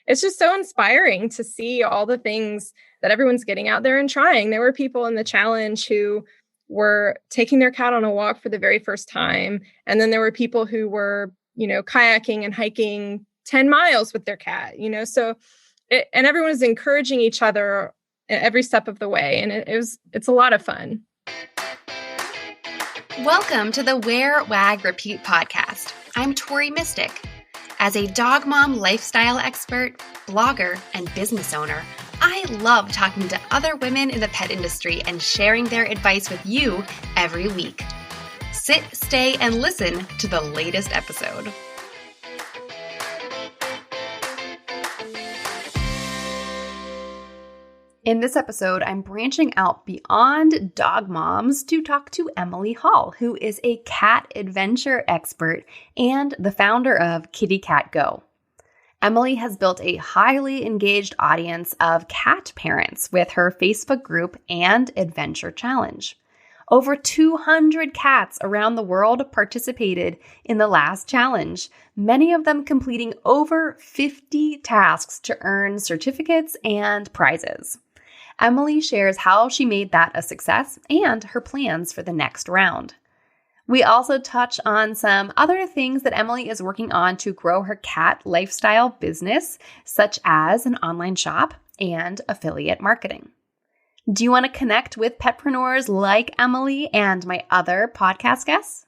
it's just so inspiring to see all the things that everyone's getting out there and trying. There were people in the challenge who were taking their cat on a walk for the very first time. And then there were people who were, kayaking and hiking 10 miles with their cat, and everyone was encouraging each other at every step of the way. And it's a lot of fun. Welcome to the Wear, Wag, Repeat podcast. I'm Tori Mystic. As a dog mom lifestyle expert, blogger, and business owner, I love talking to other women in the pet industry and sharing their advice with you every week. Sit, stay, and listen to the latest episode. In this episode, I'm branching out beyond dog moms to talk to Emily Hall, who is a cat adventure expert and the founder of KittyCatGO. Emily has built a highly engaged audience of cat parents with her Facebook group and adventure challenge. Over 200 cats around the world participated in the last challenge, many of them completing over 50 tasks to earn certificates and prizes. Emily shares how she made that a success and her plans for the next round. We also touch on some other things that Emily is working on to grow her cat lifestyle business, such as an online shop and affiliate marketing. Do you want to connect with petpreneurs like Emily and my other podcast guests?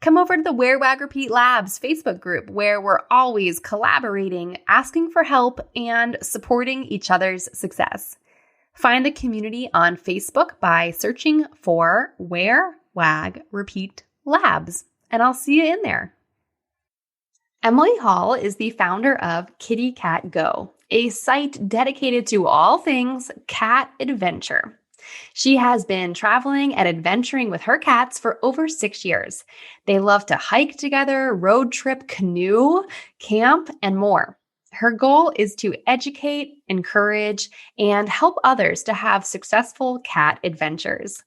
Come over to the Wear, Wag, Repeat Labs Facebook group, where we're always collaborating, asking for help, and supporting each other's success. Find the community on Facebook by searching for Wear, Wag, Repeat Labs, and I'll see you in there. Emily Hall is the founder of KittyCatGO, a site dedicated to all things cat adventure. She has been traveling and adventuring with her cats for over 6 years. They love to hike together, road trip, canoe, camp, and more. Her goal is to educate, encourage, and help others to have successful cat adventures.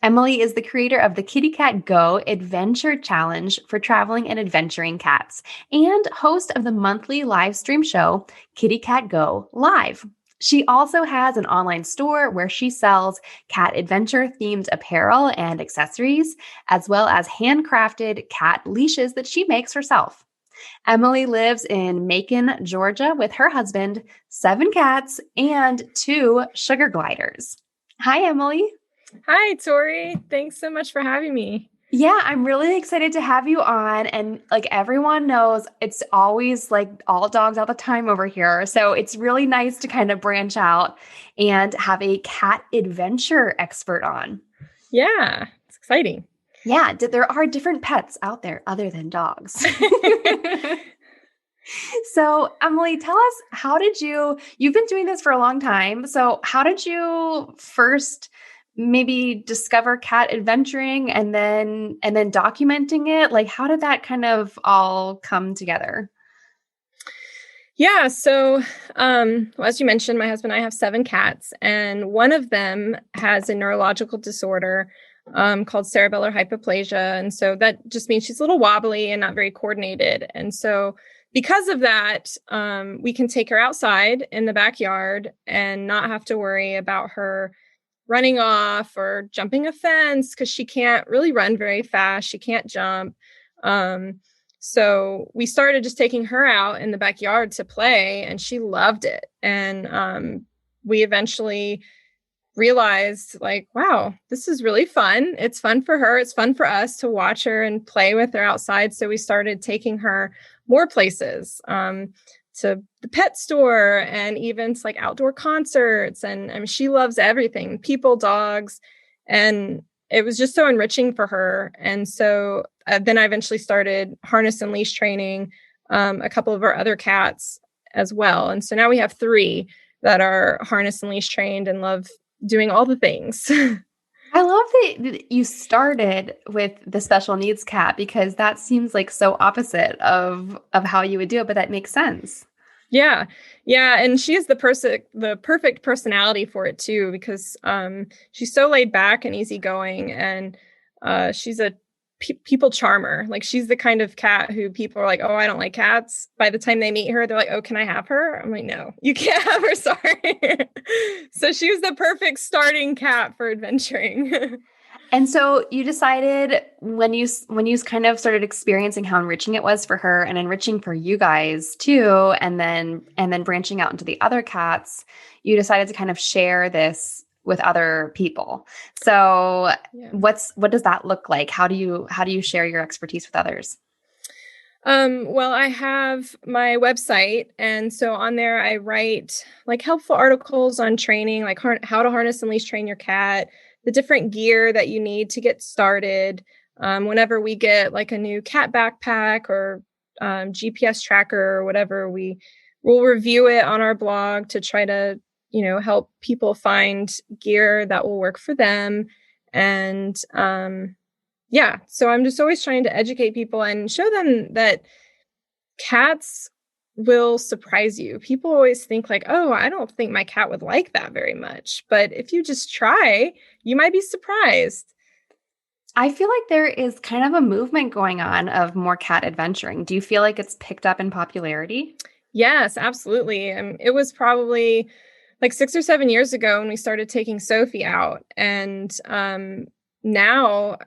Emily is the creator of the KittyCatGO Adventure Challenge for traveling and adventuring cats, and host of the monthly live stream show, KittyCatGO Live. She also has an online store where she sells cat adventure-themed apparel and accessories, as well as handcrafted cat leashes that she makes herself. Emily lives in Macon, Georgia with her husband, 7 cats, and 2 sugar gliders. Hi, Emily. Hi, Tori. Thanks so much for having me. Yeah, I'm really excited to have you on. And like everyone knows, it's always like all dogs all the time over here. So it's really nice to kind of branch out and have a cat adventure expert on. Yeah, it's exciting. Yeah, there are different pets out there other than dogs. So, Emily, tell us, you've been doing this for a long time. So how did you first maybe discover cat adventuring and then documenting it? Like, how did that kind of all come together? Yeah. So, as you mentioned, my husband and I have 7 cats, and one of them has a neurological disorder called cerebellar hypoplasia. And so that just means she's a little wobbly and not very coordinated. And so because of that, we can take her outside in the backyard and not have to worry about her running off or jumping a fence because she can't really run very fast. She can't jump. So we started just taking her out in the backyard to play, and she loved it. And we eventually realized, like, wow, this is really fun. It's fun for her. It's fun for us to watch her and play with her outside. So we started taking her more places, to the pet store and even to like outdoor concerts. And I mean, she loves everything, people, dogs. And it was just so enriching for her. And so then I eventually started harness and leash training a couple of our other cats as well. And so now we have 3 that are harness and leash trained and love doing all the things. I love that you started with the special needs cat, because that seems like so opposite of how you would do it, but that makes sense. Yeah. Yeah. And she has the perfect personality for it too, because she's so laid back and easygoing. And she's a people charmer. Like she's the kind of cat who people are like, oh, I don't like cats. By the time they meet her, they're like, oh, can I have her? I'm like, no, you can't have her. Sorry. So she was the perfect starting cat for adventuring. And so you decided when you kind of started experiencing how enriching it was for her and enriching for you guys too, and then branching out into the other cats, you decided to kind of share this with other people. So Yeah. what does that look like? How do you share your expertise with others? Well, I have my website, and so on there I write like helpful articles on training, like how to harness and leash train your cat, the different gear that you need to get started. Whenever we get like a new cat backpack or GPS tracker or whatever, we'll review it on our blog to try to, help people find gear that will work for them. And yeah. So I'm just always trying to educate people and show them that cats will surprise you. People always think like, oh, I don't think my cat would like that very much. But if you just try, you might be surprised. I feel like there is kind of a movement going on of more cat adventuring. Do you feel like it's picked up in popularity? Yes, absolutely. It was probably like 6 or 7 years ago when we started taking Sophie out. And now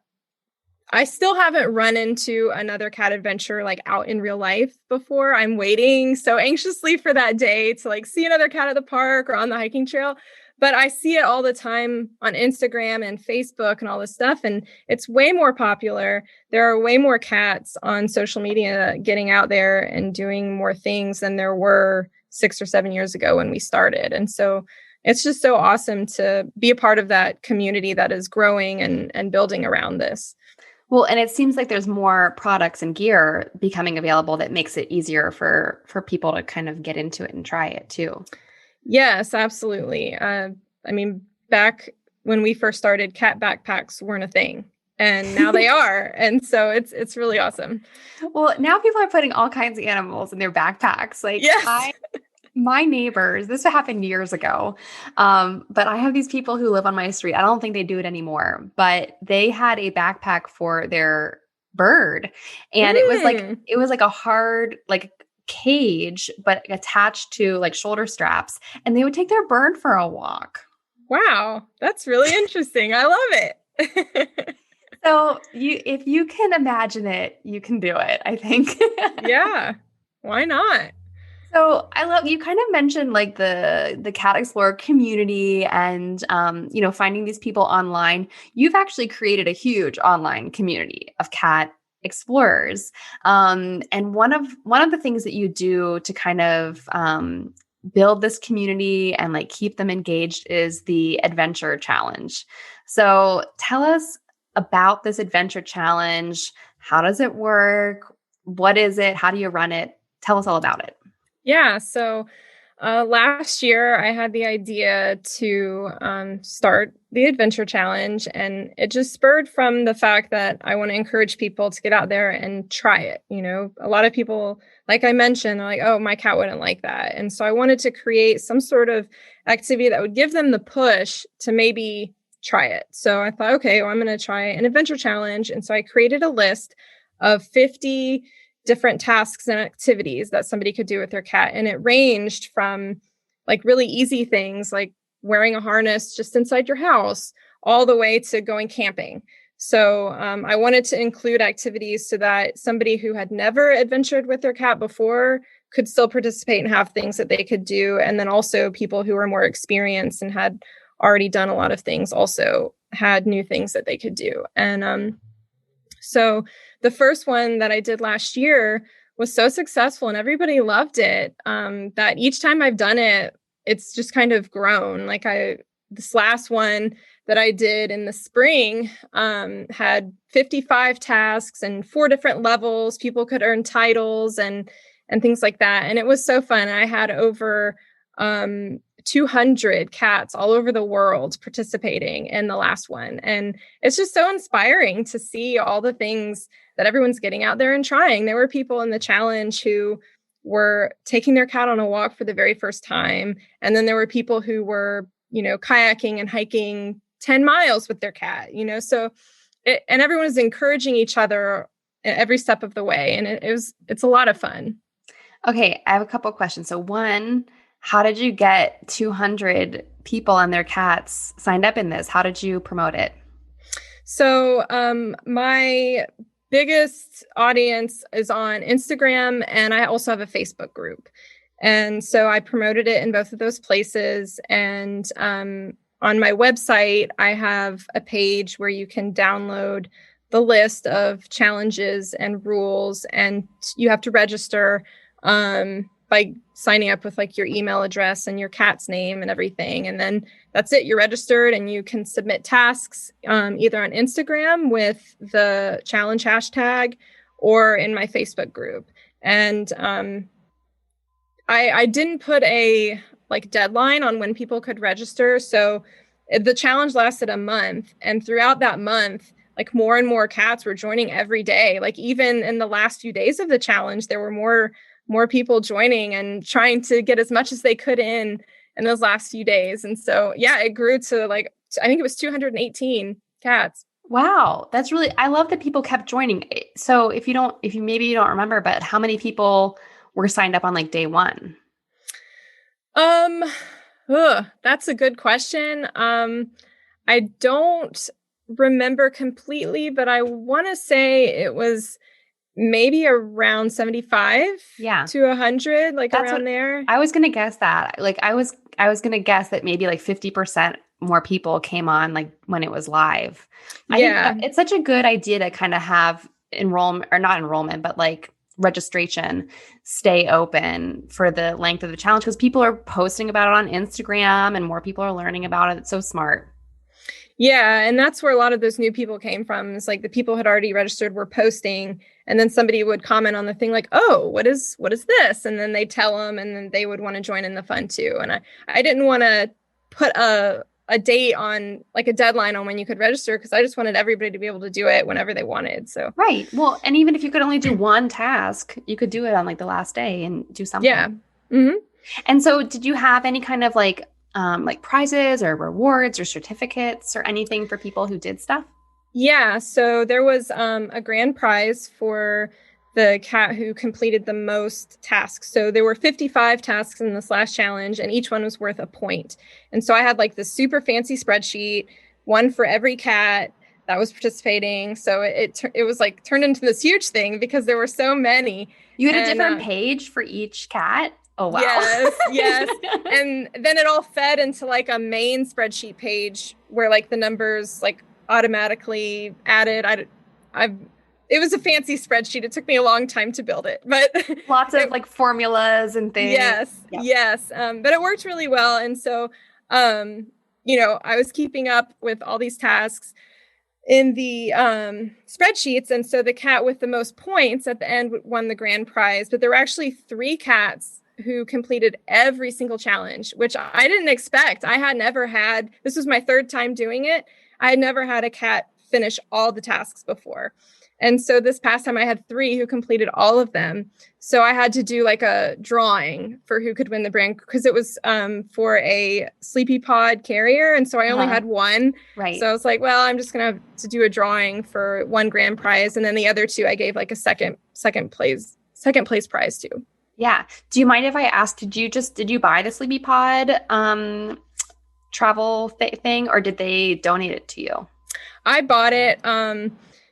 I still haven't run into another cat adventure like out in real life before. I'm waiting so anxiously for that day to like see another cat at the park or on the hiking trail. But I see it all the time on Instagram and Facebook and all this stuff. And it's way more popular. There are way more cats on social media getting out there and doing more things than there were 6 or 7 years ago when we started. And so it's just so awesome to be a part of that community that is growing and building around this. Well, and it seems like there's more products and gear becoming available that makes it easier for people to kind of get into it and try it too. Yes, absolutely. Back when we first started, cat backpacks weren't a thing, and now they are, and so it's really awesome. Well, now people are putting all kinds of animals in their backpacks. Like Yes. my neighbors, this happened years ago. But I have these people who live on my street. I don't think they do it anymore, but they had a backpack for their bird. And it was like a hard, like cage, but attached to like shoulder straps. And they would take their bird for a walk. Wow, that's really interesting. I love it. So if you can imagine it, you can do it, I think. Yeah, why not? So I love you kind of mentioned like the Cat Explorer community and finding these people online. You've actually created a huge online community of cat explorers. And one of the things that you do to kind of build this community and like keep them engaged is the adventure challenge. So tell us about this adventure challenge. How does it work? What is it? How do you run it? Tell us all about it. Yeah. So last year, I had the idea to start the Adventure Challenge, and it just spurred from the fact that I want to encourage people to get out there and try it. A lot of people, like I mentioned, are like, oh, my cat wouldn't like that. And so I wanted to create some sort of activity that would give them the push to maybe try it. So I thought, okay, well, I'm going to try an Adventure Challenge. And so I created a list of 50 different tasks and activities that somebody could do with their cat. And it ranged from like really easy things like wearing a harness just inside your house all the way to going camping. So I wanted to include activities so that somebody who had never adventured with their cat before could still participate and have things that they could do. And then also people who were more experienced and had already done a lot of things also had new things that they could do. And so the first one that I did last year was so successful and everybody loved it that each time I've done it, it's just kind of grown. Like this last one that I did in the spring had 55 tasks and 4 different levels. People could earn titles and things like that. And it was so fun. I had over 200 cats all over the world participating in the last one. And it's just so inspiring to see all the things that everyone's getting out there and trying. There were people in the challenge who were taking their cat on a walk for the very first time. And then there were people who were, kayaking and hiking 10 miles with their cat, so and everyone was encouraging each other every step of the way. And it's a lot of fun. Okay, I have a couple of questions. So one, how did you get 200 people and their cats signed up in this? How did you promote it? So my biggest audience is on Instagram, and I also have a Facebook group. And so I promoted it in both of those places. And on my website, I have a page where you can download the list of challenges and rules, and you have to register by signing up with like your email address and your cat's name and everything. And then that's it. You're registered, and you can submit tasks either on Instagram with the challenge hashtag or in my Facebook group. And I didn't put a like deadline on when people could register. So the challenge lasted a month, and throughout that month, like more and more cats were joining every day. Like even in the last few days of the challenge, there were more people joining and trying to get as much as they could in those last few days. And so, yeah, it grew to like, I think it was 218 cats. Wow, that's really, I love that people kept joining. So if you maybe you don't remember, but how many people were signed up on like day one? That's a good question. I don't remember completely, but I want to say it was maybe around 75 to 100, like that's around there. I was going to guess that. Like I was going to guess that maybe like 50% more people came on like when it was live. I think it's such a good idea to kind of have enrollment, or not enrollment, but like registration stay open for the length of the challenge, because people are posting about it on Instagram and more people are learning about it. It's so smart. Yeah, and that's where a lot of those new people came from. It's like the people had already registered were posting, and then somebody would comment on the thing like, "Oh, what is this?" And then they tell them, and then they would want to join in the fun too. And I didn't want to put a date on, like a deadline on when you could register, because I just wanted everybody to be able to do it whenever they wanted. So right. Well, and even if you could only do one task, you could do it on like the last day and do something. Yeah. Mm-hmm. And so did you have any kind of like prizes or rewards or certificates or anything for people who did stuff? Yeah. So there was a grand prize for the cat who completed the most tasks. So there were 55 tasks in this last challenge, and each one was worth a point. And so I had like this super fancy spreadsheet, one for every cat that was participating. So it was like turned into this huge thing because there were so many. You had a different page for each cat? Oh, wow. Yes. And then it all fed into like a main spreadsheet page where like the numbers like automatically added. It was a fancy spreadsheet. It took me a long time to build it, but lots of like formulas and things. Yes. But it worked really well. And so, I was keeping up with all these tasks in the spreadsheets. And so the cat with the most points at the end won the grand prize. But there were actually 3 cats who completed every single challenge, which I didn't expect. I had never had, this was my 3rd time doing it. I had never had a cat finish all the tasks before. And so this past time I had 3 who completed all of them. So I had to do like a drawing for who could win the brand, because it was for a Sleepy Pod carrier. And so I only had 1. Right. So I was like, well, I'm just going to have to do a drawing for 1 grand prize. And then the other 2, I gave like a second place prize to. Yeah. Do you mind if I ask, did you buy the Sleepy Pod travel thing, or did they donate it to you? I bought it.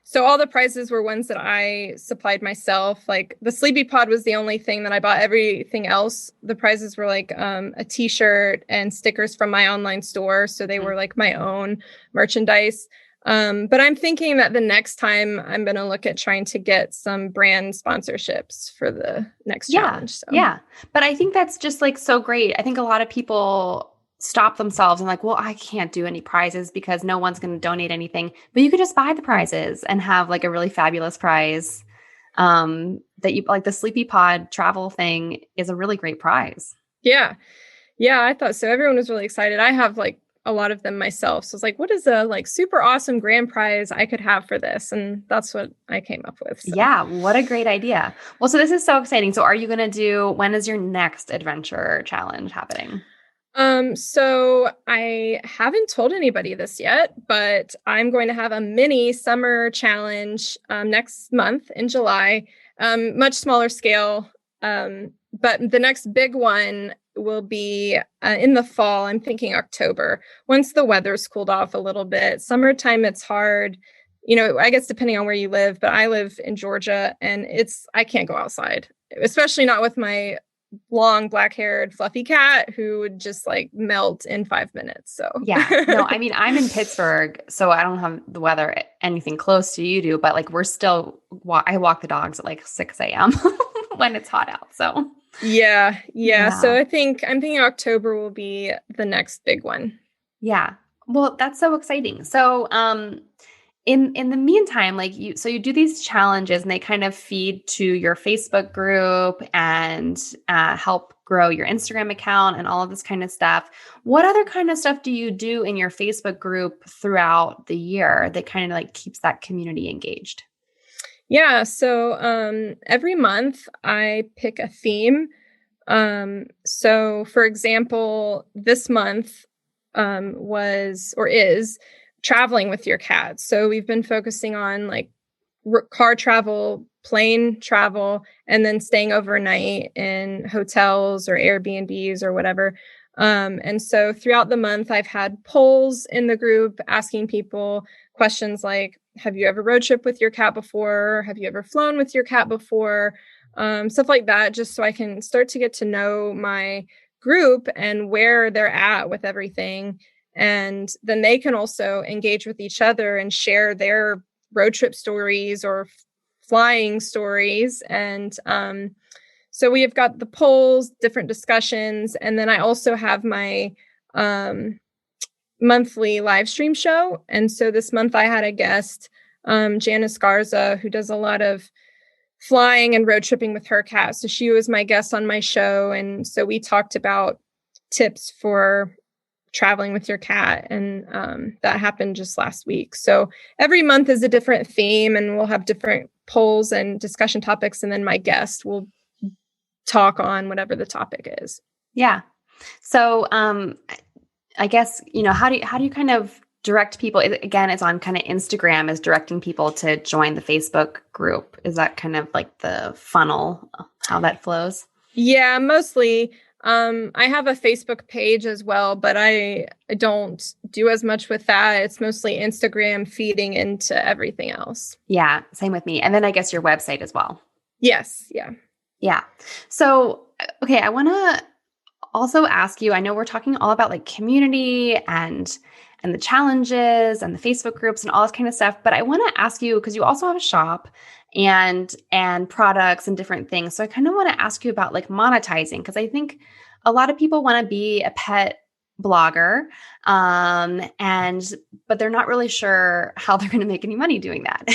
So all the prizes were ones that I supplied myself. Like the Sleepy Pod was the only thing that I bought. Everything else, the prizes were like a t-shirt and stickers from my online store. So they were like my own merchandise. But I'm thinking that the next time I'm going to look at trying to get some brand sponsorships for the next challenge. So. Yeah. But I think that's just like so great. I think a lot of people stop themselves and like, well, I can't do any prizes because no one's going to donate anything. But you could just buy the prizes and have like a really fabulous prize that you like. The Sleepy Pod travel thing is a really great prize. Yeah, I thought so. Everyone was really excited. I have like a lot of them myself. So it's like, what is a like super awesome grand prize I could have for this? And that's what I came up with. So. Yeah. What a great idea. Well, so this is so exciting. So are you going to when is your next adventure challenge happening? So I haven't told anybody this yet, but I'm going to have a mini summer challenge next month in July, much smaller scale. But the next big one will be in the fall. I'm thinking October, once the weather's cooled off a little bit. Summertime, it's hard. I guess depending on where you live, but I live in Georgia and I can't go outside, especially not with my long black-haired fluffy cat who would just like melt in 5 minutes. So Yeah. No, I mean, I'm in Pittsburgh, so I don't have the weather anything close to you do, but like we're still, I walk the dogs at like 6 a.m. when it's hot out. So yeah. So yeah. I'm thinking October will be the next big one. Yeah. Well, that's so exciting. So, in the meantime, like you do these challenges and they kind of feed to your Facebook group and help grow your Instagram account and all of this kind of stuff. What other kind of stuff do you do in your Facebook group throughout the year that kind of like keeps that community engaged? Yeah. So every month I pick a theme. So for example, this month was or is traveling with your cat. So we've been focusing on like car travel, plane travel, and then staying overnight in hotels or Airbnbs or whatever. And so throughout the month, I've had polls in the group asking people questions like, have you ever road trip with your cat before? Have you ever flown with your cat before? Stuff like that, just so I can start to get to know my group and where they're at with everything. And then they can also engage with each other and share their road trip stories or flying stories. And so we have got the polls, different discussions. And then I also have my monthly live stream show. And so this month I had a guest, Janice Garza, who does a lot of flying and road tripping with her cat. So she was my guest on my show. And so we talked about tips for traveling with your cat. And that happened just last week. So every month is a different theme and we'll have different polls and discussion topics. And then my guest will talk on whatever the topic is. Yeah. So, I guess, how do you kind of direct people? Again, it's on kind of Instagram is directing people to join the Facebook group. Is that kind of like the funnel, how that flows? Yeah, mostly. I have a Facebook page as well, but I don't do as much with that. It's mostly Instagram feeding into everything else. Yeah, same with me. And then I guess your website as well. Yes. Yeah. Yeah. So, okay, I want to also ask you, I know we're talking all about like community and the challenges and the Facebook groups and all this kind of stuff, but I want to ask you, because you also have a shop and products and different things. So I kind of want to ask you about like monetizing, because I think a lot of people want to be a pet blogger, but they're not really sure how they're going to make any money doing that.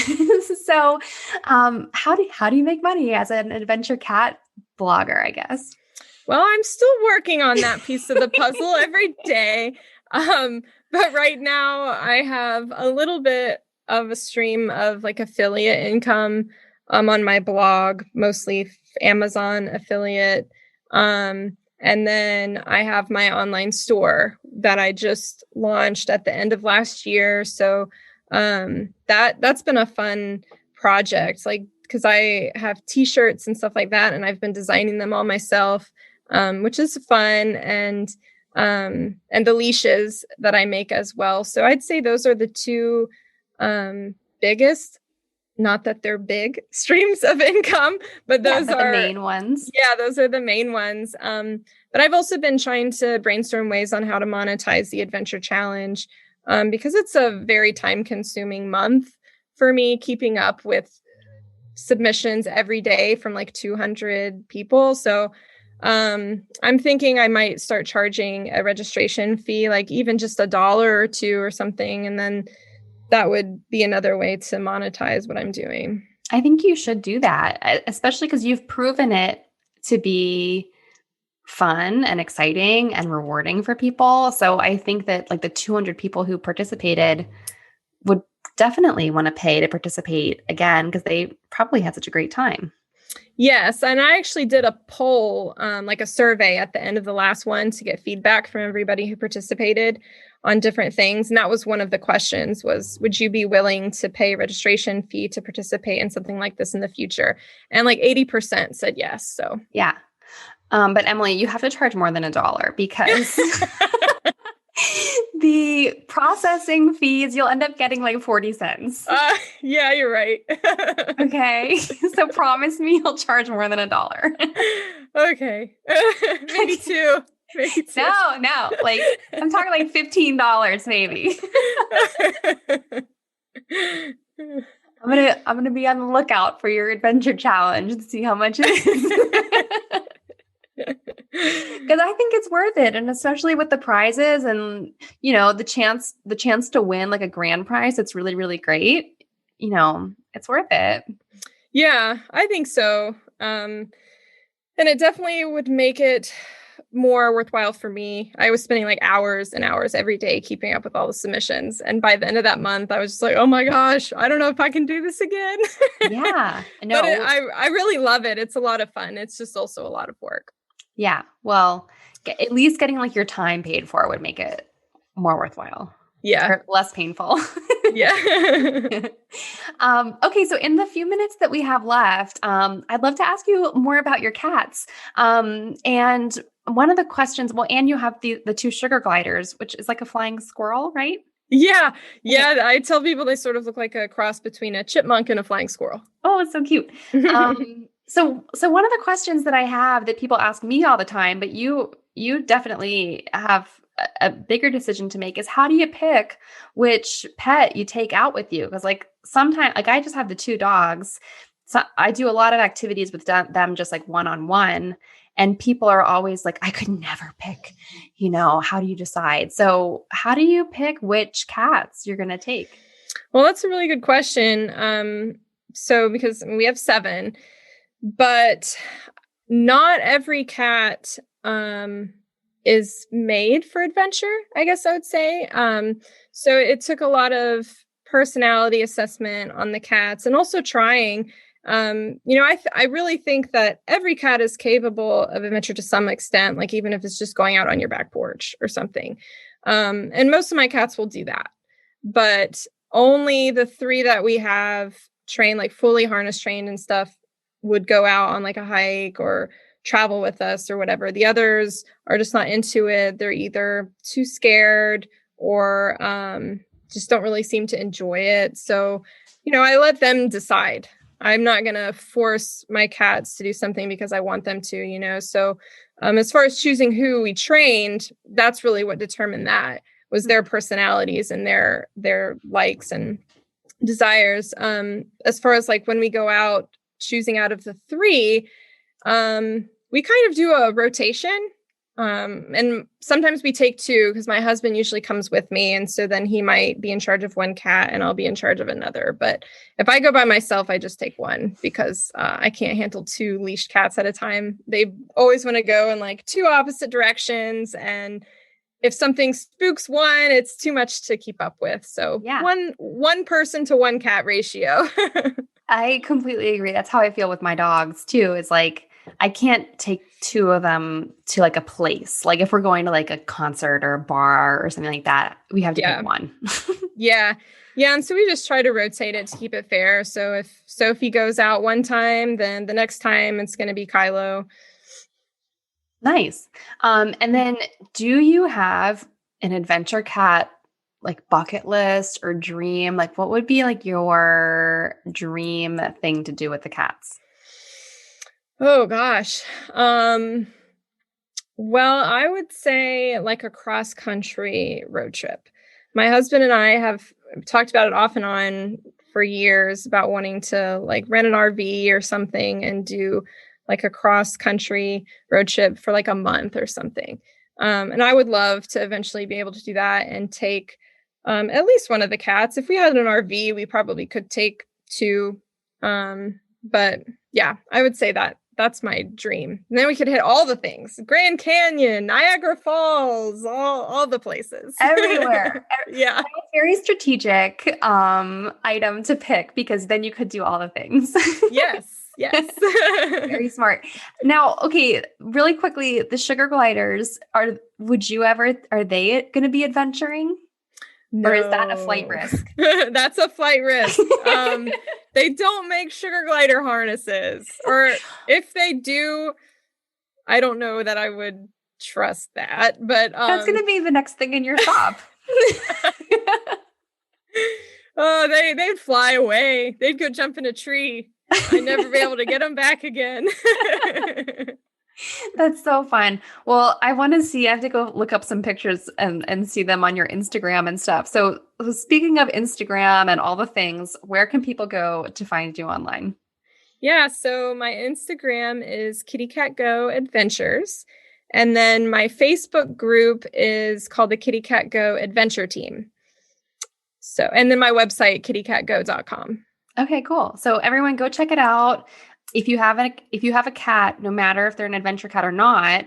So, how do you make money as an adventure cat blogger, I guess? Well, I'm still working on that piece of the puzzle every day. But right now I have a little bit of a stream of like affiliate income on my blog, mostly Amazon affiliate. And then I have my online store that I just launched at the end of last year. So that's been a fun project, like because I have t-shirts and stuff like that, and I've been designing them all myself, which is fun, and the leashes that I make as well. So I'd say those are the two biggest. Not that they're big streams of income, but those are the main ones. Yeah, those are the main ones. But I've also been trying to brainstorm ways on how to monetize the Adventure Challenge, because it's a very time-consuming month for me, keeping up with submissions every day from like 200 people. So I'm thinking I might start charging a registration fee, like even just $1 or $2 or something, and then that would be another way to monetize what I'm doing. I think you should do that, especially because you've proven it to be fun and exciting and rewarding for people. So I think that like the 200 people who participated would definitely want to pay to participate again because they probably had such a great time. Yes, and I actually did a poll, like a survey at the end of the last one to get feedback from everybody who participated on different things. And that was one of the questions was, would you be willing to pay a registration fee to participate in something like this in the future? And like 80% said yes. So Yeah. But Emily, you have to charge more than $1 because the processing fees, you'll end up getting like 40 cents. Yeah, you're right. Okay. So promise me you'll charge more than $1. Okay. Maybe two. Maybe two. No. Like I'm talking like $15 maybe. I'm gonna be on the lookout for your adventure challenge to see how much it is. Because I think it's worth it, and especially with the prizes and the chance to win like a grand prize, it's really really great. It's worth it. Yeah, I think so. And it definitely would make it more worthwhile for me. I was spending like hours and hours every day keeping up with all the submissions. And by the end of that month, I was just like, oh my gosh, I don't know if I can do this again. Yeah, no. But I really love it. It's a lot of fun. It's just also a lot of work. Yeah. Well, at least getting like your time paid for would make it more worthwhile. Yeah. Or less painful. Yeah. Okay. So in the few minutes that we have left, I'd love to ask you more about your cats. And one of the questions, and you have the two sugar gliders, which is like a flying squirrel, right? Yeah. Yeah. I tell people they sort of look like a cross between a chipmunk and a flying squirrel. Oh, it's so cute. So one of the questions that I have that people ask me all the time, but you definitely have a bigger decision to make is how do you pick which pet you take out with you? Because like sometimes, like I just have the two dogs. So I do a lot of activities with them just like one-on-one. And people are always like, I could never pick, how do you decide? So how do you pick which cats you're going to take? Well, that's a really good question. So because we have 7, but not every cat is made for adventure, I guess I would say. So it took a lot of personality assessment on the cats and also trying. I really think that every cat is capable of adventure to some extent, like even if it's just going out on your back porch or something. And most of my cats will do that. But only the 3 that we have trained, like fully harness trained and stuff, would go out on like a hike or travel with us or whatever. The others are just not into it. They're either too scared or just don't really seem to enjoy it. So, I let them decide. I'm not going to force my cats to do something because I want them to, So as far as choosing who we trained, that's really what determined that was their personalities and their likes and desires. As far as like when we go out, choosing out of the 3, we kind of do a rotation. And sometimes we take 2 because my husband usually comes with me. And so then he might be in charge of one cat and I'll be in charge of another. But if I go by myself, I just take 1 because I can't handle 2 leashed cats at a time. They always want to go in like 2 opposite directions. And if something spooks one, it's too much to keep up with. So yeah. one person to 1 cat ratio. I completely agree. That's how I feel with my dogs too. Is like, I can't take 2 of them to like a place. Like if we're going to like a concert or a bar or something like that, we have to pick 1. Yeah. And so we just try to rotate it to keep it fair. So if Sophie goes out one time, then the next time it's going to be Kylo. Nice. And then do you have an adventure cat like bucket list or dream? Like what would be like your dream thing to do with the cats? Oh gosh. Well, I would say like a cross-country road trip. My husband and I have talked about it off and on for years about wanting to like rent an RV or something and do like a cross-country road trip for like a month or something. And I would love to eventually be able to do that and take at least one of the cats. If we had an RV, we probably could take 2. But yeah, I would say that's my dream. And then we could hit all the things: Grand Canyon, Niagara Falls, all the places. Everywhere. Yeah. Very strategic item to pick because then you could do all the things. Yes. Yes. Very smart. Now, okay, really quickly, the sugar gliders are they going to be adventuring? No. Or is that a flight risk? That's a flight risk. They don't make sugar glider harnesses, or if they do, I don't know that I would trust that, but That's going to be the next thing in your shop. Oh, they'd fly away. They'd go jump in a tree. I'd never be able to get them back again. That's so fun. Well, I want to see, I have to go look up some pictures and see them on your Instagram and stuff. So speaking of Instagram and all the things, where can people go to find you online? Yeah, so my Instagram is KittyCatGO Adventures. And then my Facebook group is called the KittyCatGO Adventure Team. So, and then my website, kittycatgo.com. Okay, cool. So everyone go check it out. If you have a cat, no matter if they're an adventure cat or not,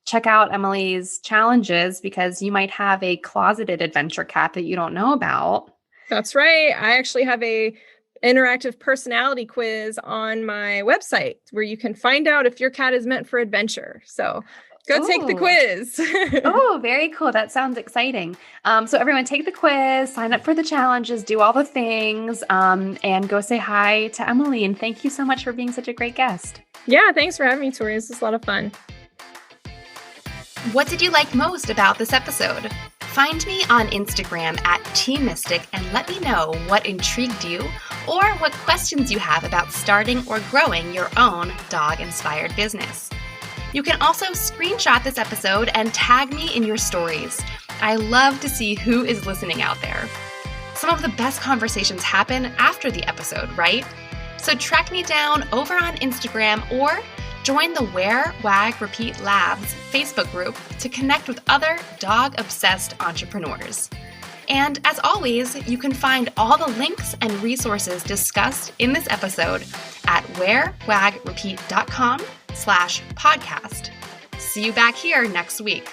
check out Emily's challenges because you might have a closeted adventure cat that you don't know about. That's right. I actually have a interactive personality quiz on my website where you can find out if your cat is meant for adventure. So go take the quiz. Oh, very cool. That sounds exciting. So everyone take the quiz, sign up for the challenges, do all the things, and go say hi to Emily. And thank you so much for being such a great guest. Yeah, thanks for having me, Tori. This was a lot of fun. What did you like most about this episode? Find me on Instagram at TMystic and let me know what intrigued you or what questions you have about starting or growing your own dog-inspired business. You can also screenshot this episode and tag me in your stories. I love to see who is listening out there. Some of the best conversations happen after the episode, right? So track me down over on Instagram or join the Wear, Wag, Repeat Labs Facebook group to connect with other dog-obsessed entrepreneurs. And as always, you can find all the links and resources discussed in this episode at wearwagrepeat.com/podcast. See you back here next week.